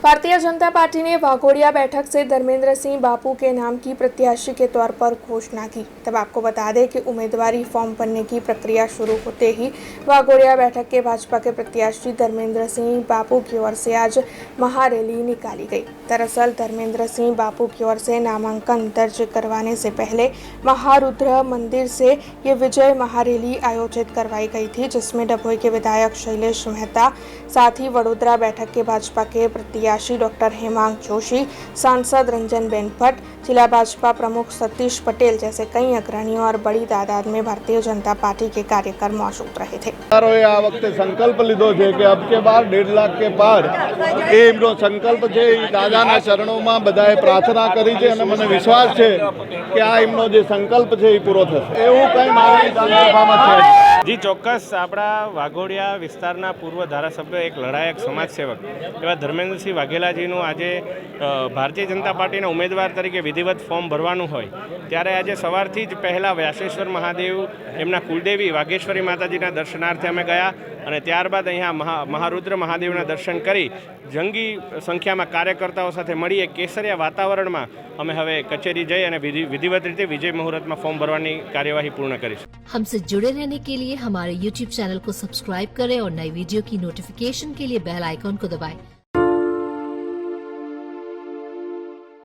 Bharatiya Janata party ने वाघोडिया बैठक से धर्मेंद्र सिंह बापू के नाम की प्रत्याशी के तौर पर घोषणा की। तब आपको बता दें कि उम्मीदवारी फॉर्म भरने की प्रक्रिया शुरू होते ही वाघोडिया बैठक के भाजपा के प्रत्याशी धर्मेंद्र सिंह बापू की ओर से आज महारैली निकाली गई। दरअसल धर्मेंद्र सिंह बापू की ओर से नामांकन दर्ज करवाने से पहले महारुद्र मंदिर से ये विजय महारैली आयोजित करवाई गई थी, जिसमें डभोई के विधायक शैलेश मेहता, साथ ही वडोदरा बैठक के भाजपा के प्रत्याशी डॉक्टर हेमांग जोशी, सांसद रंजनबेन भट्ट, जिला भाजपा प्रमुख सतीश पटेल जैसे कई अग्रणियों और बड़ी तादाद में भारतीय जनता पार्टी के कार्यकर मौजूद रहे थे। आ वखते संकल्प लीधो छे कि अब के बार 1.5 लाख के पार ए एमनो संकल्प छे। दादाना चरणों बधाए प्रार्थना करी छे अने मने विश्वास छे कि आ एमनो जे संकल्प छे ए पूरो थशे। एवुं कई मारी दादाभामा छे। जी चौक्कस आपड़ा वाघोडिया विस्तारना पूर्व धारासभ्य एक लड़ायक समाजसेवक एवं धर्मेंद्रसिंह वाघेलाजीનું આજે ભારતીય જનતા પાર્ટીના ઉમેદવાર તરીકે વિધિવત ફોર્મ ભરવાનું હોય ત્યારે આજે સવારથી જ પહેલાં વ્યાસેશ્વર મહાદેવ એમના કુલદેવી વાઘેશ્વરી માતાજીના દર્શનાર્થે અમે ગયા અને ત્યારબાદ અહીંયા મહારુદ્ર મહાદેવના દર્શન કરી જંગી સંખ્યામાં કાર્યકર્તાઓ સાથે મળી એક કેસરિયા વાતાવરણમાં અમે હવે કચેરી જઈ અને વિધિવત રીતે વિજય મુહૂર્તમાં ફોર્મ ભરવાની કાર્યવાહી પૂર્ણ કરીશું। हमसे जुड़े रहने के लिए हमारे YouTube चैनल को सब्सक्राइब करें और नई वीडियो की नोटिफिकेशन के लिए बेल आइकॉन को दबाएं।